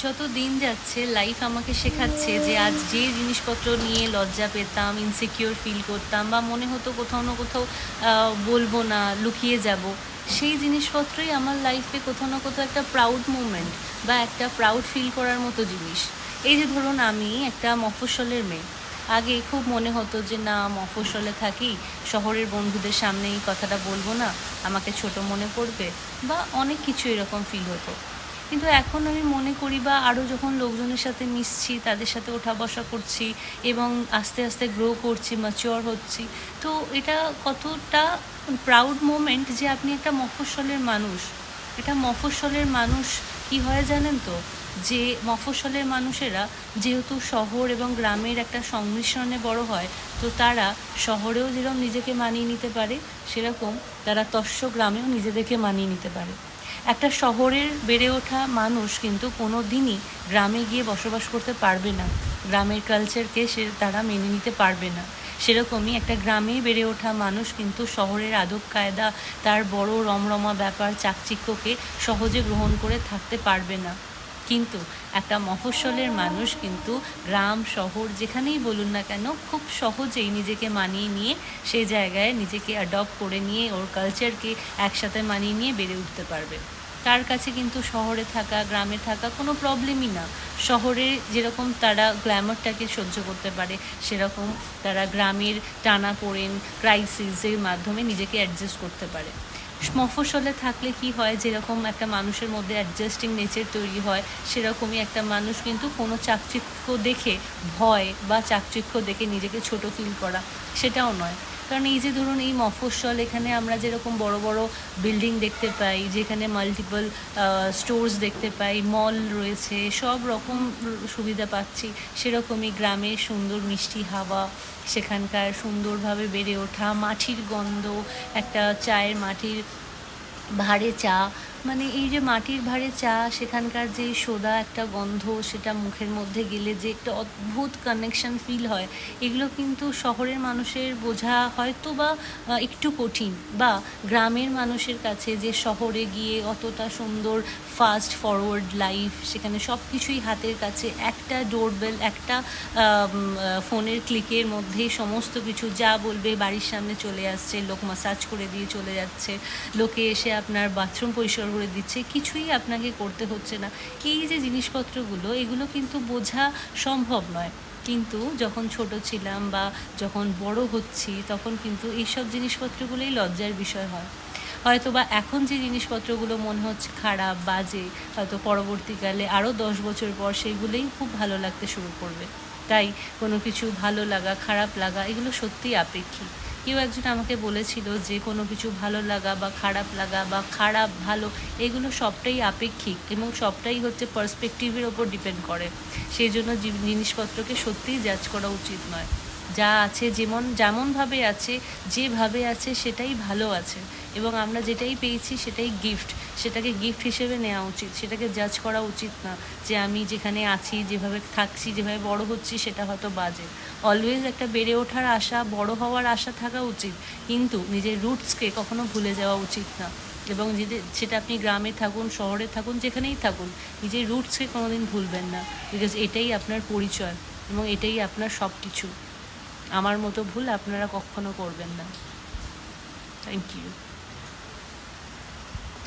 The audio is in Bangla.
যত দিন যাচ্ছে লাইফ আমাকে শেখাচ্ছে যে আজ যে জিনিসপত্র নিয়ে লজ্জা পেতাম, ইনসিকিউর ফিল করতাম বা মনে হতো কোথাও না কোথাও বলবো না, লুকিয়ে যাব, সেই জিনিসপত্রই আমার লাইফে কোথাও না কোথাও একটা প্রাউড মুমেন্ট বা একটা প্রাউড ফিল করার মতো জিনিস। এই যে ধরুন, আমি একটা মফস্বলের মেয়ে। আগে খুব মনে হতো যে না, মফস্বলে থাকি, শহরের বন্ধুদের সামনে এই কথাটা বলবো না, আমাকে ছোট মনে করবে, বা অনেক কিছু এরকম ফিল হতো। কিন্তু এখন আমি মনে করি, বা আরও যখন লোকজনের সাথে মিশছি, তাদের সাথে ওঠা বসা করছি এবং আস্তে আস্তে গ্রো করছি, ম্যাচিওর হচ্ছি, তো এটা কতটা প্রাউড মোমেন্ট যে আপনি একটা মফস্বলের মানুষ। এটা মফস্বলের মানুষ কি হয় জানেন তো, যে মফস্বলের মানুষেরা যেহেতু শহর এবং গ্রামের একটা সংমিশ্রণে বড় হয়, তো তারা শহরেও যেরকম নিজেকে মানিয়ে নিতে পারে, সেরকম তারা তস্য গ্রামেও নিজেদেরকে মানিয়ে নিতে পারে। একটা শহরের বেড়ে ওঠা মানুষ কিন্তু কোনো দিনই গ্রামে গিয়ে বসবাস করতে পারবে না, গ্রামের কালচারকে তারা মেনে নিতে পারবে না। সেরকমই একটা গ্রামে বেড়ে ওঠা মানুষ কিন্তু শহরের আদব কায়দা, তার বড় রমরমা ব্যাপার, চাকচিক্যকে সহজে গ্রহণ করে থাকতে পারবে না। কিন্তু একটা মফস্বলের মানুষ কিন্তু গ্রাম শহর যেখানেই বলুন না কেন, খুব সহজেই নিজেকে মানিয়ে নিয়ে সেই জায়গায় নিজেকে অ্যাডপ্ট করে নিয়ে ওর কালচারকে একসাথে মানিয়ে নিয়ে বেড়ে উঠতে পারবে। তার কাছে কিন্তু শহরে থাকা, গ্রামে থাকা কোনো প্রবলেমই না। শহরে যেরকম তারা গ্ল্যামারটাকে সহ্য করতে পারে, সেরকম তারা গ্রামের টানাপোড়েন, ক্রাইসিসের মাধ্যমে নিজেকে অ্যাডজাস্ট করতে পারে। মফস্বলে থাকলে কি হয়, যেরকম একটা মানুষের মধ্যে অ্যাডজাস্টিং নেচার তৈরি হয়, সেরকমই একটা মানুষ কিন্তু কোনো চাকচিক্য দেখে ভয় বা চাকচিক্য দেখে নিজেকে ছোট ফিল করা, সেটাও নয়। কারণ এই যে ধরুন, এই মফস্বল, এখানে আমরা যেরকম বড় বড় বিল্ডিং দেখতে পাই, যেখানে মাল্টিপল স্টোর্স দেখতে পাই, মল রয়েছে, সব রকম সুবিধা পাচ্ছি, সেরকমই গ্রামে সুন্দর মিষ্টি হাওয়া, সেখানকার সুন্দরভাবে বেড়ে ওঠা মাটির গন্ধ, একটা চায়ের মাটির ভাঁড়ে চা, মানে এই যে মাটির ভাঁড়ে চা, সেখানকার যে সোদা একটা গন্ধ, সেটা মুখের মধ্যে গেলে যে একটা অদ্ভুত কানেকশন ফিল হয়, এগুলো কিন্তু শহরের মানুষের বোঝা হয়তো বা একটু কঠিন। বা গ্রামের মানুষের কাছে যে শহরে গিয়ে অতটা সুন্দর ফাস্ট ফরওয়ার্ড লাইফ, সেখানে সব কিছুই হাতের কাছে, একটা ডোরবেল, একটা ফোনের ক্লিকের মধ্যেই সমস্ত কিছু যা বলবে বাড়ির সামনে চলে আসছে, লোক মাসাজ করে দিয়ে চলে যাচ্ছে, লোকে এসে আপনার বাথরুম পরিষ্কার করে দিচ্ছে, কিছুই আপনাকে করতে হচ্ছে না। এই যে জিনিসপত্রগুলো, এগুলো কিন্তু বোঝা সম্ভব নয়। কিন্তু যখন ছোট ছিলাম বা যখন বড় হচ্ছি, তখন কিন্তু এইসব জিনিসপত্রগুলোই লজ্জার বিষয় হয়। হয়তো বা এখন যে জিনিসপত্রগুলো মনে হচ্ছে খারাপ, বাজে, হয়তো পরবর্তীকালে আরও 10 বছর পর সেইগুলোই খুব ভালো লাগতে শুরু করবে। তাই কোনো কিছু ভালো লাগা, খারাপ লাগা, এগুলো সত্যিই আপেক্ষিক। কেউ একজন আমাকে বলেছিল যে কোনো কিছু ভালো লাগা বা খারাপ ভালো, এগুলো সবটাই আপেক্ষিক এবং সবটাই হচ্ছে পার্সপেক্টিভের ওপর ডিপেন্ড করে। সেই জন্য জিনিসপত্রকে সত্যিই জাজ করা উচিত নয়। যা আছে, যেমনভাবে আছে, যেভাবে আছে, সেটাই ভালো আছে, এবং আমরা যেটাই পেয়েছি সেটাই গিফট, সেটাকে গিফট হিসেবে নেওয়া উচিত, সেটাকে জাজ করা উচিত না যে আমি যেখানে আছি, যেভাবে থাকছি, যেভাবে বড় হচ্ছি, সেটা হয়তো বাজে। অলওয়েজ একটা বেড়ে ওঠার আশা, বড় হওয়ার আশা থাকা উচিত, কিন্তু নিজের রুটসকে কখনো ভুলে যাওয়া উচিত না। এবং সেটা আপনি গ্রামে থাকুন, শহরে থাকুন, যেখানেই থাকুন, নিজের রুটসকে কোনোদিন ভুলবেন না, বিকজ এটাই আপনার পরিচয় এবং এটাই আপনার সব কিছু। আমার মতো ভুল আপনারা কখনো করবেন না। Thank you.